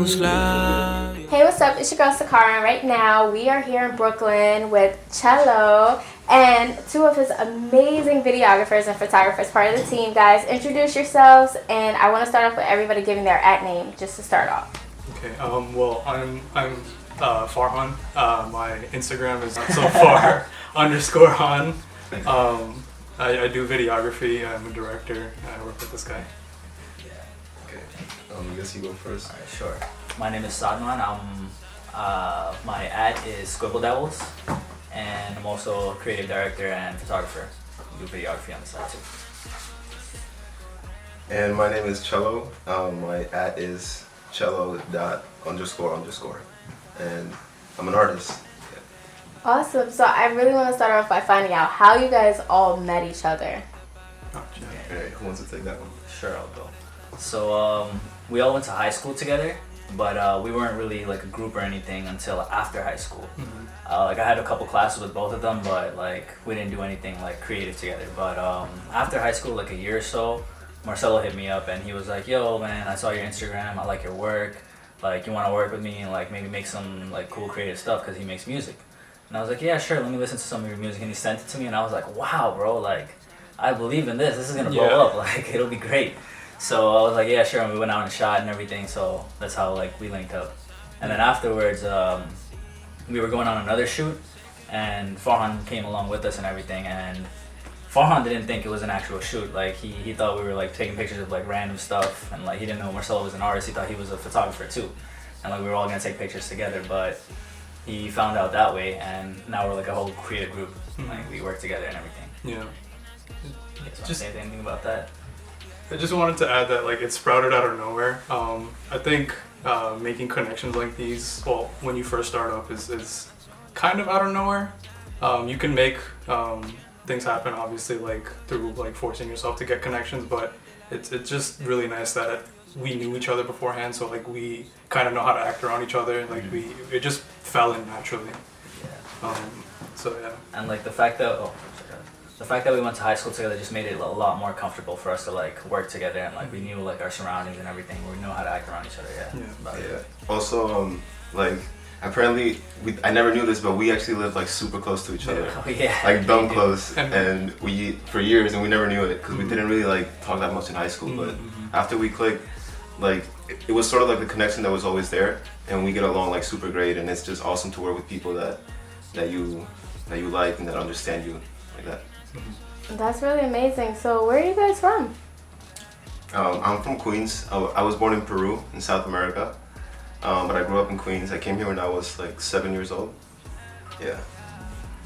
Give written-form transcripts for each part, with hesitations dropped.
tus labios. Hey, what's up? It's your girl Sakara, and right now we are here in Brooklyn with Chelo and two of his amazing videographers and photographers, part of the team. Guys, introduce yourselves, and I want to start off with everybody giving their @name just to start off. Okay. Well, I'm Farhan. My Instagram is not so far _Han. I do videography. I'm a director. I work with this guy. Okay. I guess you go first. Alright, sure. My name is Sadman. My ad is Squibble Devils, and I'm also a creative director and photographer. I do videography on the side too. And my name is Chelo. My @ is Chelo __. And I'm an artist. Awesome. So I really want to start off by finding out how you guys all met each other. Okay, who wants to take that one? Sure, I'll go. So we all went to high school together, but we weren't really like a group or anything until after high school. Like I had a couple classes with both of them, but like we didn't do anything like creative together. But after high school, like a year or so, Marcelo hit me up and he was like, "Yo, man, I saw your Instagram. I like your work. Like, you want to work with me and like maybe make some like cool creative stuff because he makes music." And I was like, "Yeah, sure. Let me listen to some of your music." And he sent it to me, and I was like, "Wow, bro! Like, I believe in this. This is gonna blow up. Like, it'll be great." So I was like, "Yeah, sure." And we went out and shot and everything. So that's how like we linked up. And then afterwards, we were going on another shoot, and Farhan came along with us and everything. And Farhan didn't think it was an actual shoot. Like he thought we were like taking pictures of like random stuff, and like he didn't know Marcelo was an artist. He thought he was a photographer too, and like we were all gonna take pictures together. But he found out that way, and now we're like a whole creative group. Like we work together and everything. Yeah. You guys want to say anything about that? I just wanted to add that like it sprouted out of nowhere. I think making connections like these, well, when you first start up, is kind of out of nowhere. You can make things happen, obviously, like through like forcing yourself to get connections, but it's just really nice that we knew each other beforehand, so like we kind of know how to act around each other. Like it just fell in naturally. Yeah. So yeah. And like the fact that we went to high school together just made it a lot more comfortable for us to like work together, and like we knew like our surroundings and everything. We knew how to act around each other. Yeah. Also, like apparently I never knew this, but we actually lived like super close to each other. Oh, yeah. Like dumb close, and we for years, and we never knew it because we didn't really like talk that much in high school. But after we clicked, like it was sort of like the connection that was always there, and we get along like super great, and it's just awesome to work with people that you like and that understand you like that. That's really amazing. So where are you guys from? I'm from Queens. I was born in Peru in South America, but I grew up in Queens. I came here when I was like 7 years old. Yeah.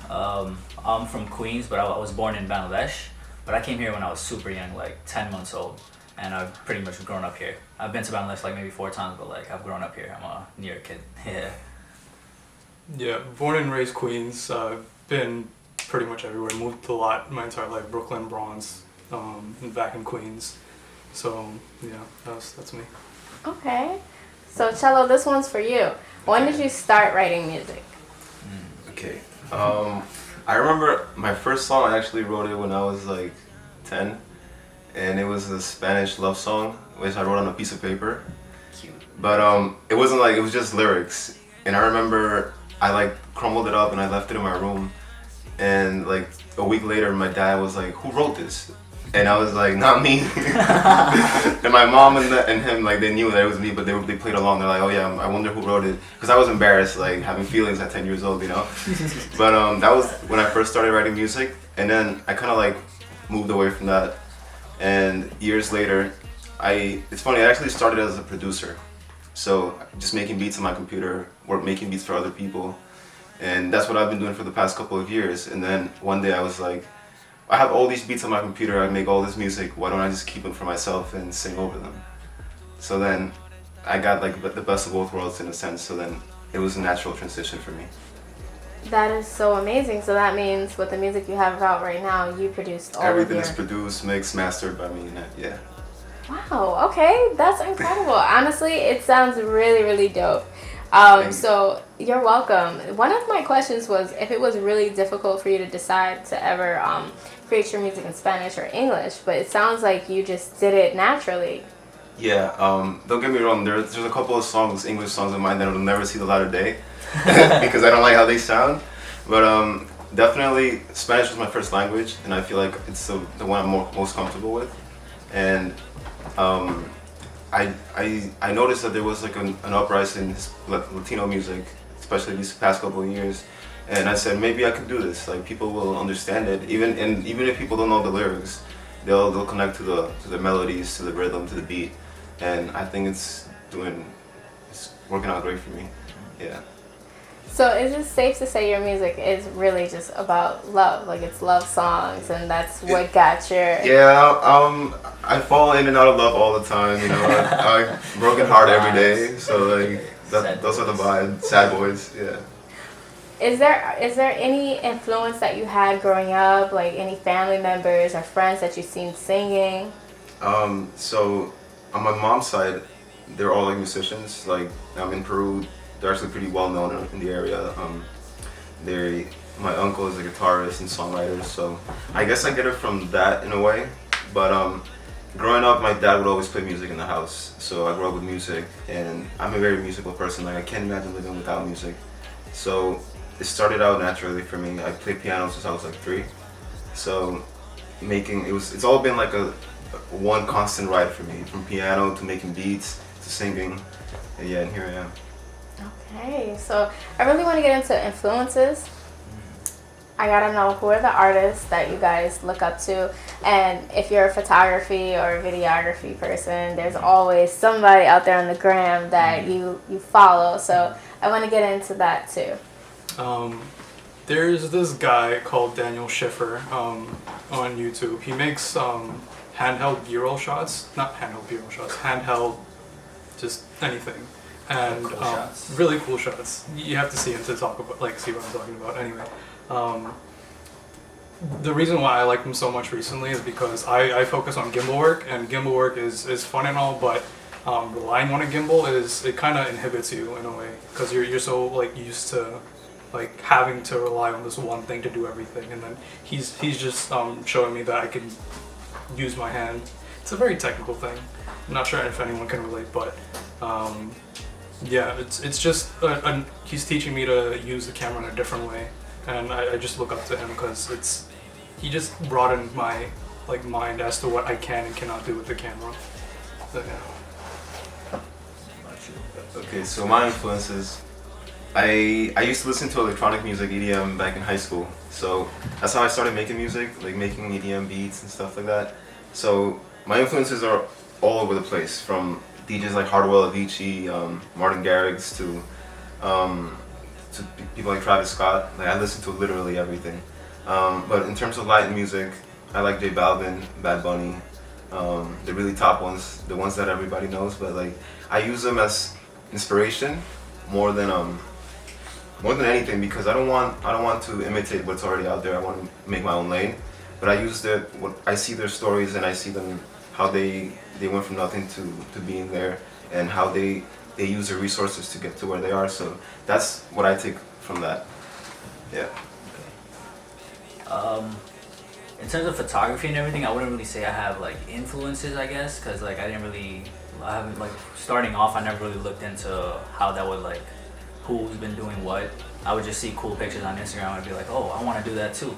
I'm from Queens, but I was born in Bangladesh. But I came here when I was super young, like 10 months old, and I've pretty much grown up here. I've been to Bangladesh like maybe 4 times, but like I've grown up here. I'm a New York kid. Yeah. Yeah, born and raised Queens. Been pretty much everywhere. Moved a lot my entire life. Brooklyn, Bronx, and back in Queens. So yeah, that's me. Okay. So Chelo, this one's for you. When did you start writing music? Okay. I remember my first song. I actually wrote it when I was like 10, and it was a Spanish love song which I wrote on a piece of paper. Cute. But it wasn't like, it was just lyrics. And I remember I like crumbled it up and I left it in my room. And like a week later, my dad was like, "Who wrote this?" And I was like, "Not me." And my mom and him, like, they knew that it was me, but they played along. They're like, "Oh yeah, I wonder who wrote it," because I was embarrassed, like having feelings at 10 years old, you know. But that was when I first started writing music, and then I kind of like moved away from that. And years later, it's funny. I actually started as a producer, so just making beats on my computer, making beats for other people. And that's what I've been doing for the past couple of years. And then one day I was like, I have all these beats on my computer, I make all this music, why don't I just keep them for myself and sing over them? So then I got like the best of both worlds in a sense, so then it was a natural transition for me. That is so amazing. So that means with the music you have out right now, you produced all Everything of your... is produced, mixed, mastered by me, yeah. Wow, okay, that's incredible. Honestly, it sounds really, really dope. So you're welcome. One of my questions was if it was really difficult for you to decide to ever create your music in Spanish or English, but it sounds like you just did it naturally. Yeah, don't get me wrong. There's a couple of songs, English songs of mine that will never see the light of day because I don't like how they sound. But definitely Spanish was my first language, and I feel like it's the one I'm most comfortable with. And I noticed that there was like an uprising in Latino music, especially these past couple of years. And I said maybe I could do this. Like people will understand it, even if people don't know the lyrics, they'll connect to the melodies, to the rhythm, to the beat. And I think it's working out great for me. Yeah. So is it safe to say your music is really just about love? Like it's love songs, and that's what got your... Yeah, I fall in and out of love all the time. You know, I broken heart every day. So like those are the vibes. Sad boys. Yeah. Is there any influence that you had growing up, like any family members or friends that you've seen singing? So on my mom's side, they're all like musicians. Like I'm in Peru. They're actually pretty well known in the area. My uncle is a guitarist and songwriter, so I guess I get it from that in a way. But growing up, my dad would always play music in the house, so I grew up with music, and I'm a very musical person. Like I can't imagine living without music. So it started out naturally for me. I played piano since I was like 3, so it's all been like a one constant ride for me, from piano to making beats to singing. And yeah, and here I am. Okay, so I really want to get into influences. I gotta know, who are the artists that you guys look up to, and if you're a photography or a videography person, there's always somebody out there on the gram that you follow, so I want to get into that too. There's this guy called Daniel Schiffer on YouTube. He makes handheld B-roll shots, not handheld B-roll shots, handheld just anything. And cool shots. Really cool shots. You have to see him to talk about, like, see what I'm talking about. Anyway, the reason why I like him so much recently is because I focus on gimbal work, and gimbal work is fun and all, but relying on a gimbal it kind of inhibits you in a way, because you're so like used to like having to rely on this one thing to do everything, and then he's just showing me that I can use my hand. It's a very technical thing. I'm not sure if anyone can relate, but yeah, it's just he's teaching me to use the camera in a different way, and I just look up to him because he just broadened my like mind as to what I can and cannot do with the camera. So, yeah. Okay, so my influences, I used to listen to electronic music, EDM, back in high school. So that's how I started making music, like making EDM beats and stuff like that. So my influences are all over the place, from DJs like Hardwell, Avicii, Martin Garrix to people like Travis Scott. Like I listen to literally everything. But in terms of Latin music, I like J Balvin, Bad Bunny, the really top ones, the ones that everybody knows. But like I use them as inspiration more than anything, because I don't want to imitate what's already out there. I want to make my own lane. But I see their stories, and I see them, how they went from nothing to being there, and how they use their resources to get to where they are. So that's what I take from that. Yeah. Okay. In terms of photography and everything, I wouldn't really say I have like influences, I guess, because like I haven't like, starting off, I never really looked into how that would like, who's been doing what. I would just see cool pictures on Instagram and I'd be like, oh, I want to do that too.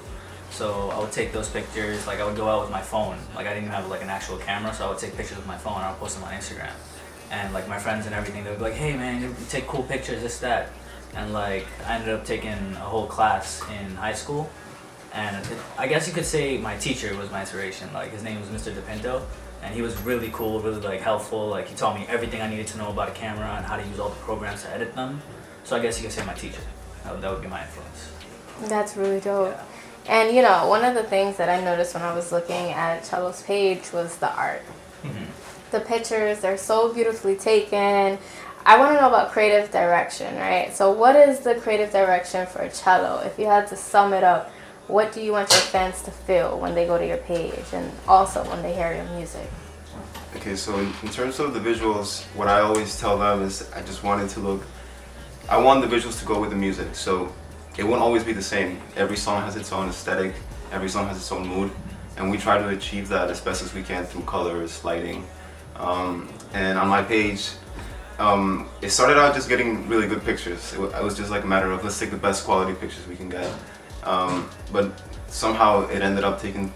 So I would take those pictures, like I would go out with my phone. Like I didn't have like an actual camera, so I would take pictures with my phone and I would post them on Instagram. And like my friends and everything, they would be like, hey man, you take cool pictures, this, that. And like I ended up taking a whole class in high school. And I guess you could say my teacher was my inspiration. Like his name was Mr. DePinto, and he was really cool, really like helpful. Like he taught me everything I needed to know about a camera and how to use all the programs to edit them. So I guess you could say my teacher. That would be my influence. That's really dope. Yeah. And you know, one of the things that I noticed when I was looking at Chelo's page was the art. Mm-hmm. The pictures, they're so beautifully taken. I want to know about creative direction, right? So what is the creative direction for Chelo? If you had to sum it up, what do you want your fans to feel when they go to your page, and also when they hear your music? Okay, so in terms of the visuals, what I always tell them is I want the visuals to go with the music. So it won't always be the same. Every song has its own aesthetic, every song has its own mood, and we try to achieve that as best as we can through colors, lighting. And on my page, it started out just getting really good pictures. It was just like a matter of let's take the best quality pictures we can get. But somehow it ended up taking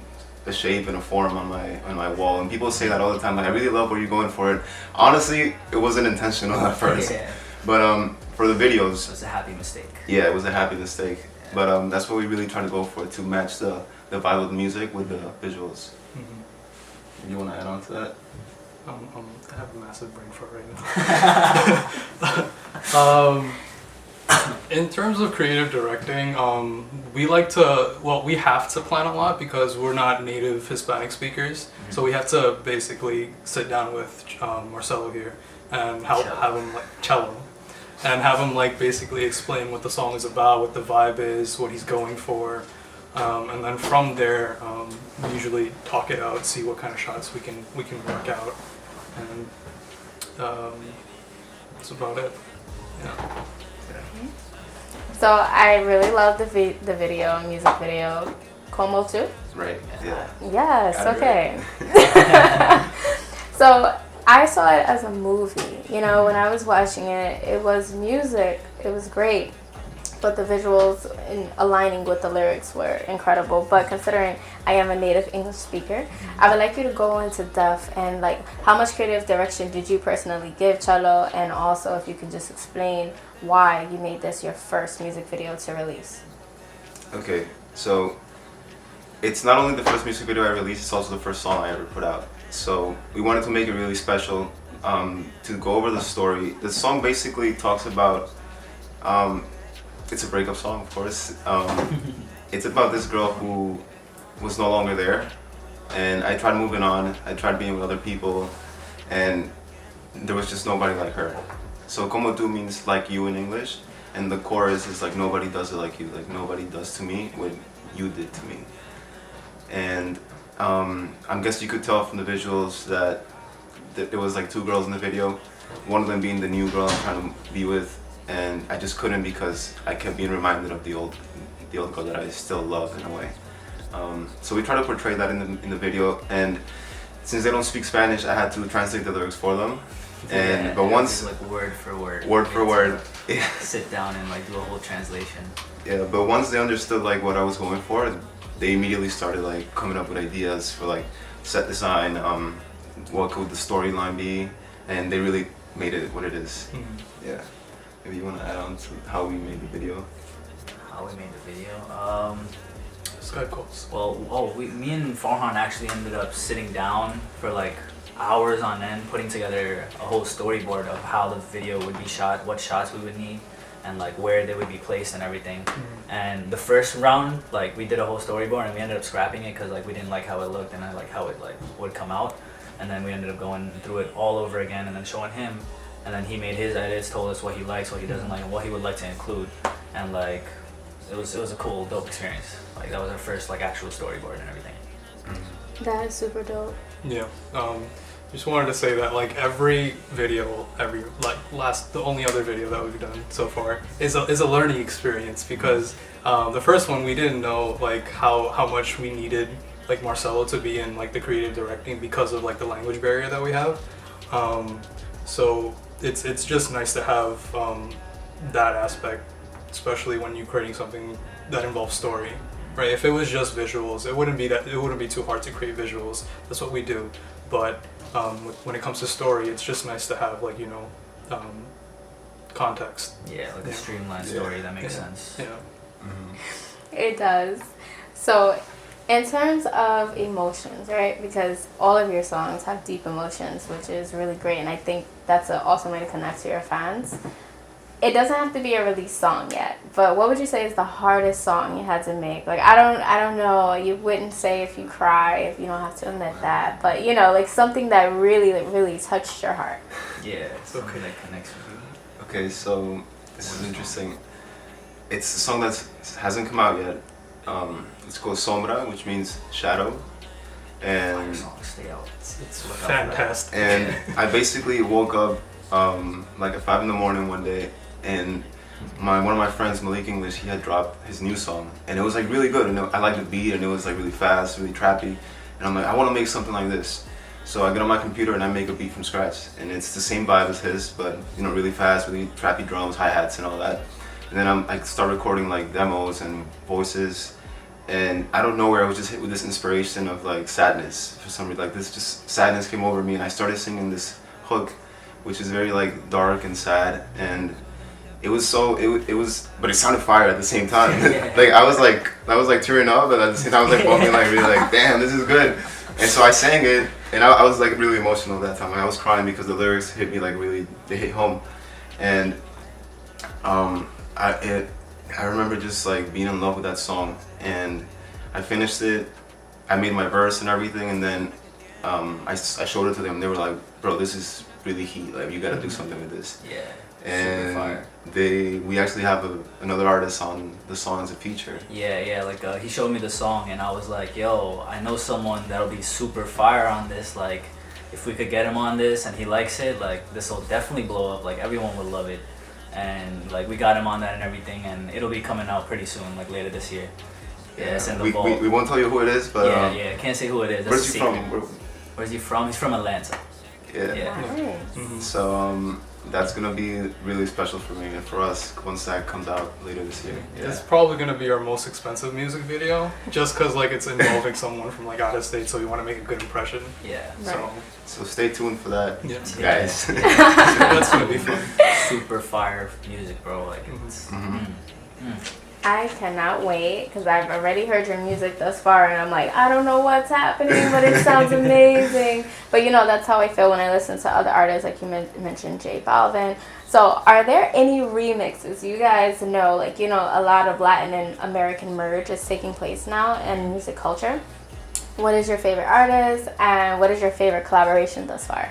a shape and a form on my wall, and people say that all the time. Like, I really love where you're going for it. Honestly, it wasn't intentional at first. Yeah. But for the videos, So it's a happy mistake. yeah, it was a happy mistake. But that's what we really try to go for, to match the vibe of the music with the visuals. Mm-hmm. You want to add on to that? I have a massive brain fart right now. In terms of creative directing, we have to plan a lot because we're not native Hispanic speakers. Mm-hmm. So we have to basically sit down with Marcelo here and have him like Chelo, and have him like basically explain what the song is about, what the vibe is, what he's going for, and then from there we usually talk it out, see what kind of shots we can work out, and that's about it. Yeah. So I really love the video, music video. Como too? Right. Yeah. Yes, Got it okay. So I saw it as a movie. You know, when I was watching it, it was music. It was great. But the visuals and aligning with the lyrics were incredible. But considering I am a native English speaker, I would like you to go into depth and like how much creative direction did you personally give Chelo, and also if you could just explain why you made this your first music video to release. Okay, so it's not only the first music video I released, it's also the first song I ever put out. So we wanted to make it really special, to go over the story. The song basically talks about, it's a breakup song, of course. It's about this girl who was no longer there, and I tried moving on, I tried being with other people, and there was just nobody like her. So como tú means like you in English, and the chorus is like nobody does it like you, like nobody does to me what you did to me. And I guess you could tell from the visuals that there was like two girls in the video, one of them being the new girl I'm trying to be with, and I just couldn't because I kept being reminded of the old girl that I still love in a way. So we try to portray that in the video, and since they don't speak Spanish, I had to translate the lyrics for them. And but once like word for word, yeah. sit down and like do a whole translation. Yeah, but once they understood like what I was going for, they immediately started like coming up with ideas for like set design, what could the storyline be, and they really made it what it is. Mm-hmm. Yeah. Maybe you want to add on to how we made the video? How we made the video? Skype calls. Well, me and Farhan actually ended up sitting down for like hours on end, putting together a whole storyboard of how the video would be shot, what shots we would need, and like where they would be placed and everything. Mm-hmm. And the first round, like we did a whole storyboard, and we ended up scrapping it because like we didn't like how it looked and I like how it like would come out. And then we ended up going through it all over again and then showing him, and then he made his edits, told us what he likes, what he doesn't like, and what he would like to include. And like it was a cool, dope experience. Like that was our first like actual storyboard and everything. That is super dope. Yeah. Just wanted to say that like every video, the only other video that we've done so far is a learning experience, because the first one we didn't know like how much we needed like Marcelo to be in like the creative directing because of like the language barrier that we have. So it's just nice to have that aspect, especially when you're creating something that involves story, right? If it was just visuals, it wouldn't be too hard to create visuals. That's what we do. But when it comes to story, it's just nice to have like context. Yeah, like a streamlined story that makes sense. Yeah. Mm-hmm. It does. So in terms of emotions, right? Because all of your songs have deep emotions, which is really great, and I think that's an awesome way to connect to your fans. It doesn't have to be a released song yet, but what would you say is the hardest song you had to make? Like I don't know, you wouldn't say if you cry, if you don't have to admit that, but you know, like something that really touched your heart. Yeah, something that connects with you. Okay, so this is interesting. It's a song that hasn't come out yet. It's called Sombra, which means shadow, and Stay out. It's fantastic. And I basically woke up like at 5 a.m. one day, and one of my friends, Malik English, he had dropped his new song, and it was like really good, and I liked the beat, and it was like really fast, really trappy, and I'm like, I want to make something like this. So I get on my computer and I make a beat from scratch, and it's the same vibe as his, but really fast, really trappy drums, hi-hats and all that. And then I start recording like demos and voices, and I don't know where I was just hit with this inspiration of like sadness for some reason. Like this just sadness came over me, and I started singing this hook, which is very like dark and sad, and it was but it sounded fire at the same time. Like I was like tearing up, but at the same time I was like bumping, like really like, damn, this is good. And so I sang it, and I was like really emotional that time. Like, I was crying because the lyrics hit me, like really, they hit home. And I remember just like being in love with that song, and I finished it. I made my verse and everything, and then I showed it to them. They were like, bro, this is really heat. Like you gotta do something with this. Yeah. And we actually have another artist on the song as a feature. Yeah, like he showed me the song, and I was like, yo, I know someone that'll be super fire on this. Like, if we could get him on this and he likes it, like this will definitely blow up. Like everyone would love it. And like we got him on that and everything, and it'll be coming out pretty soon, like later this year. Yeah, it's in the vault. We won't tell you who it is, but yeah, can't say who it is. That's where's he from? Where's he from? He's from Atlanta. Yeah. Nice. So that's gonna be really special for me and for us once that comes out later this year. Yeah. It's probably gonna be our most expensive music video, just cause like it's involving someone from like out of state, so we want to make a good impression. Yeah. So stay tuned for that, Yeah. guys. That's gonna be fun. Super fire music, bro. Like it's. I cannot wait because I've already heard your music thus far, and I'm like, I don't know what's happening, but it sounds amazing. But that's how I feel when I listen to other artists, like you mentioned J Balvin. So are there any remixes? You guys know, like, a lot of Latin and American merge is taking place now in music culture. What is your favorite artist, and what is your favorite collaboration thus far?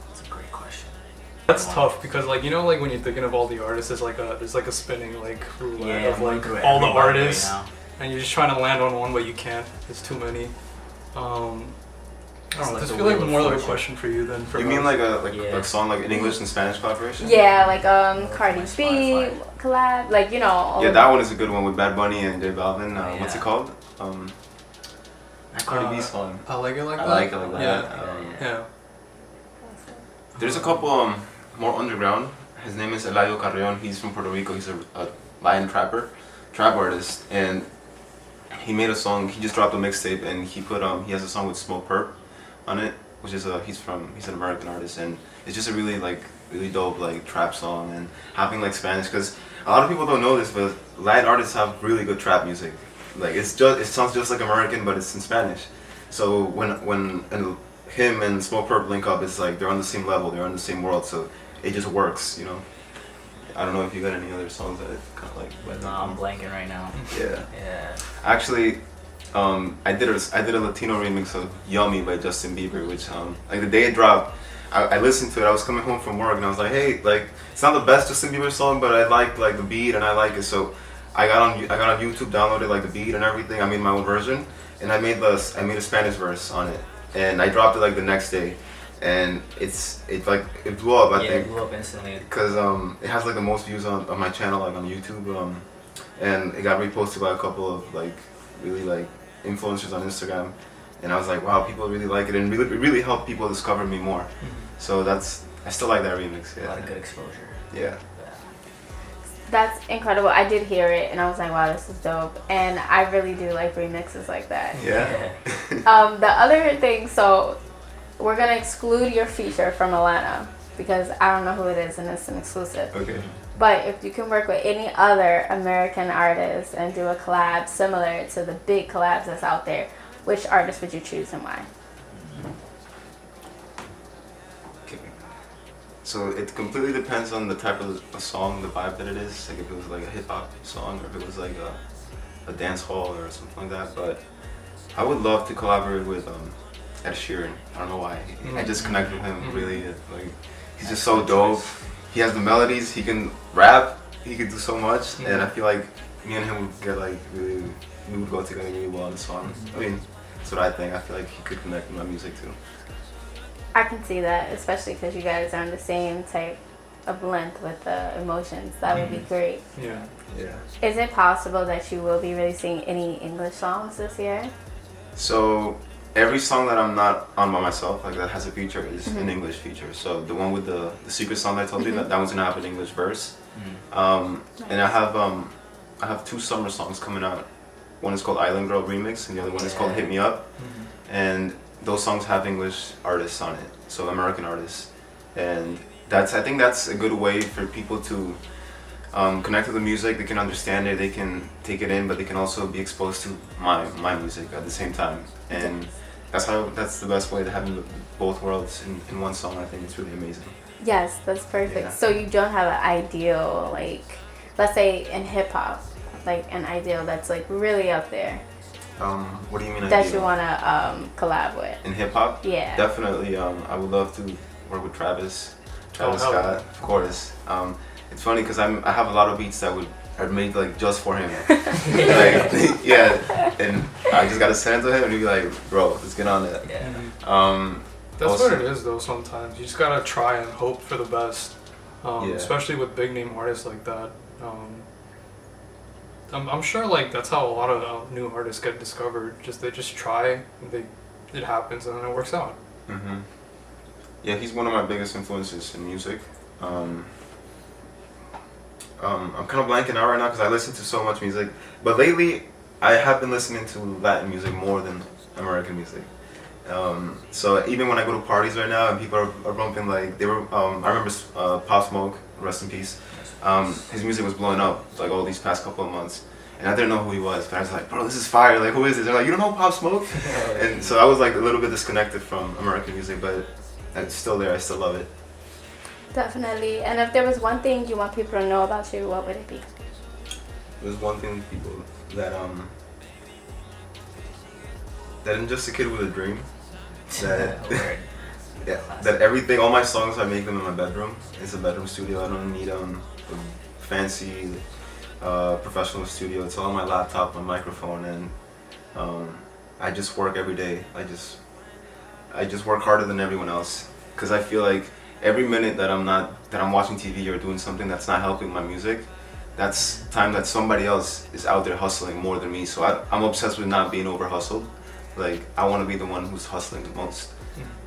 That's a great question. That's tough because like like when you're thinking of all the artists, there's like a spinning like roulette of like all the artists, right, and you're just trying to land on one, but you can't. There's too many. I don't know. like This the feel like Wheel of more of a Fortune. question for you than for You us. mean like a song like in English and Spanish collaboration? Yeah, like Cardi Nice, B fine. collab, like all Yeah, of that one is a good one with Bad Bunny and J Balvin. What's it Yeah. called? Cardi B's song. I like it like I that. like it like that. Yeah. Yeah. There's a couple more underground. His name is Eladio Carrion. He's from Puerto Rico. He's a Latin trap artist, and he made a song. He just dropped a mixtape, and he has a song with Smoke Perp on it, which is he's an American artist, and it's just a really dope like trap song, and having like Spanish, because a lot of people don't know this, but Latin artists have really good trap music. Like it sounds just like American, but it's in Spanish. So when him and Smoke Perp link up, it's like they're on the same level, they're on the same world, so it just works, I don't know if you got any other songs that kind of like. But no, I'm blanking right now. Yeah. Yeah. Actually, I did a Latino remix of "Yummy" by Justin Bieber, which like the day it dropped, I listened to it. I was coming home from work and I was like, hey, like it's not the best Justin Bieber song, but I like the beat and I like it. So I got on YouTube, downloaded like the beat and everything. I made my own version, and I made a Spanish verse on it, and I dropped it like the next day, and it blew up. I Yeah, think it blew up instantly. because it has like the most views on my channel, like on YouTube, and it got reposted by a couple of like really like influencers on Instagram, and I was like, wow, people really like it, and it really helped people discover me more. So I still like that remix. A lot of Yeah. good exposure. Yeah. That's incredible. I did hear it, and I was like, wow, this is dope. And I really do like remixes like that. Yeah. The other thing, so we're going to exclude your feature from Atlanta because I don't know who it is, and it's an exclusive. Okay. But if you can work with any other American artist and do a collab similar to the big collabs that's out there, which artist would you choose and why? So it completely depends on the type of a song, the vibe that it is. Like if it was like a hip hop song, or if it was like a dance hall or something like that. But I would love to collaborate with Ed Sheeran. I don't know why. I just connect with him really. Like he's just so dope. He has the melodies. He can rap. He can do so much, and I feel like me and him would get like really. We would go together really well in the song. I mean, that's what I think. I feel like he could connect with my music too. I can see that, especially because you guys are on the same type of length with the emotions. That would be great. Yeah. Yeah. Is it possible that you will be releasing any English songs this year? So every song that I'm not on by myself, like that has a feature, is an English feature. So the one with the secret song that I told you, that one's gonna have an English verse. And I have 2 summer songs coming out. One is called Island Girl Remix, and the other one is called Hit Me Up. And those songs have English artists on it, so American artists. And I think that's a good way for people to connect with the music. They can understand it, they can take it in, but they can also be exposed to my music at the same time. And that's the best way to have both worlds in one song. I think it's really amazing. Yes, that's perfect. Yeah. So you don't have an ideal, like, let's say in hip hop, like an ideal that's like really up there What do you mean? that ideal? you want to collab with? In hip hop? Yeah. Definitely. I would love to work with Travis hell Scott, yeah. of course. It's funny because I have a lot of beats that are made like just for him. Yeah, and I just gotta send it to him and he'd be like, bro, let's get on that. Yeah. That's Also- what it is though. Sometimes you just gotta try and hope for the best, Yeah. especially with big name artists like that. I'm sure like that's how a lot of new artists get discovered. They just try, and it happens, and then it works out. Yeah, he's one of my biggest influences in music. I'm kind of blanking out right now because I listen to so much music. But lately, I have been listening to Latin music more than American music. So even when I go to parties right now and people are bumping like I remember Pop Smoke, rest in peace. His music was blowing up like all these past couple of months, and I didn't know who he was. But I was like, bro, this is fire! Like, who is this? They're like, you don't know Pop Smoke? And so I was like a little bit disconnected from American music, but it's still there. I still love it. Definitely. And if there was one thing you want people to know about you, what would it be? There's one thing people that I'm just a kid with a dream. Word. Yeah, that everything, all my songs, I make them in my bedroom. It's a bedroom studio. I don't need a fancy professional studio. It's all on my laptop, my microphone, and I just work every day. I just work harder than everyone else because I feel like every minute that I'm watching TV or doing something that's not helping my music, that's time that somebody else is out there hustling more than me. So I'm obsessed with not being over hustled. Like, I want to be the one who's hustling the most.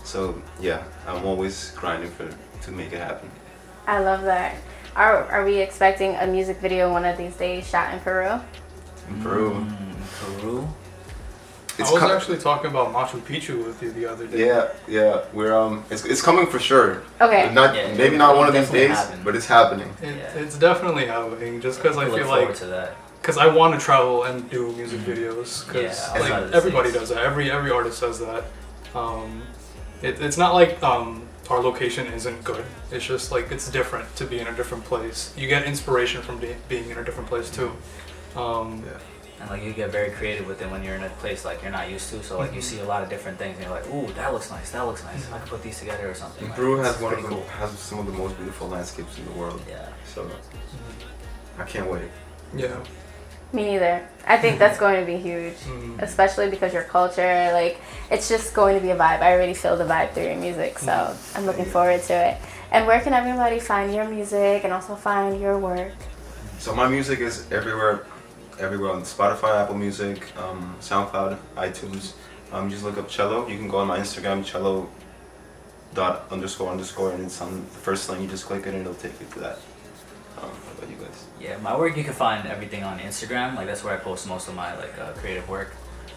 So yeah, I'm always grinding to make it happen. I love that. Are we expecting a music video one of these days shot in Peru? In Peru. Peru? It's I was actually talking about Machu Picchu with you the other day. Yeah. We're it's coming for sure. Okay. Maybe not one of these definitely days, happen. but it's happening. It's definitely happening. Just because I look feel forward like, to that. because I want to travel and do music videos. Because Yeah, outside of the everybody States. does that. Every artist does that. It's not like our location isn't good. It's just like it's different to be in a different place. You get inspiration from being in a different place too. And like you get very creative with it when you're in a place like you're not used to. So like you see a lot of different things and you're like, ooh, that looks nice. I can put these together or something. Like, Peru it's has pretty cool. has some of the most beautiful landscapes in the world. Yeah. So I can't wait. Yeah. Me neither. I think that's going to be huge, especially because your culture, like, it's just going to be a vibe. I already feel the vibe through your music, so I'm looking forward to it. And where can everybody find your music and also find your work? So my music is everywhere on Spotify, Apple Music, SoundCloud, iTunes. Just look up Chelo. You can go on my Instagram, Chelo __, and it's on the first link. You just click it and it'll take you to that. How about you guys? Yeah, my work, you can find everything on Instagram. Like that's where I post most of my like creative work.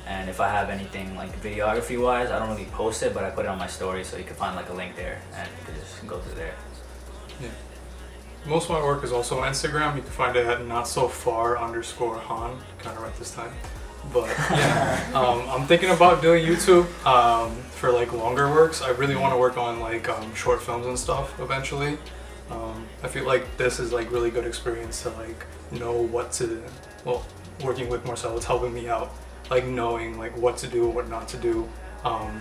And if I have anything like videography wise, I don't really post it, but I put it on my story, so you can find like a link there and you can just go through there. Yeah. Most of my work is also on Instagram. You can find it at notsofar_Han. Kind of right this time. But yeah, I'm thinking about doing YouTube for like longer works. I really want to work on like short films and stuff eventually. I feel like this is like really good experience to like know what to, working with Marcel is helping me out, like knowing like what to do, what not to do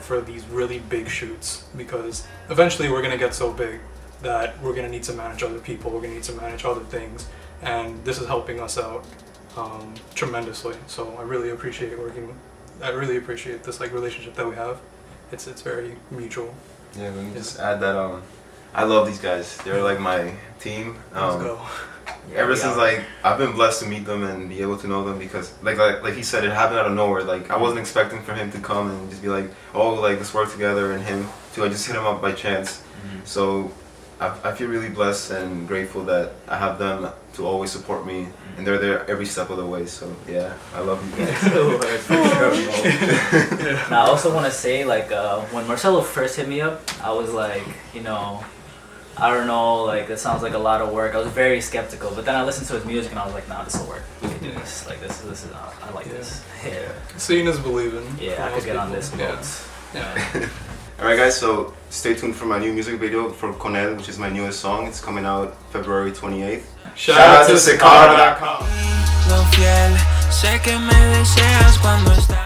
for these really big shoots, because eventually we're gonna get so big that we're gonna need to manage other people, we're gonna need to manage other things, and this is helping us out tremendously. So I really appreciate this like relationship that we have. It's very mutual. Yeah, let me just add that I love these guys. They're like my team. Let's go. Ever since like I've been blessed to meet them and be able to know them because like he said, it happened out of nowhere. Like I wasn't expecting for him to come and just be like, oh, like let's work together, and him too. I just hit him up by chance. So I feel really blessed and grateful that I have them to always support me, and they're there every step of the way. So yeah, I love you guys. Now I also want to say, like, when Marcelo first hit me up, I was like, you know, I don't know, like, it sounds like a lot of work. I was very skeptical, but then I listened to his music and I was like, nah, this will work. We can do this. Like, this is I like this. Yeah. Seeing is believing. Yeah, I could get on this boat. Yeah. Alright guys, so stay tuned for my new music video for Conel, which is my newest song. It's coming out February 28th. Shout out to Secara.com. Lo fiel, sé que me deseas cuando estás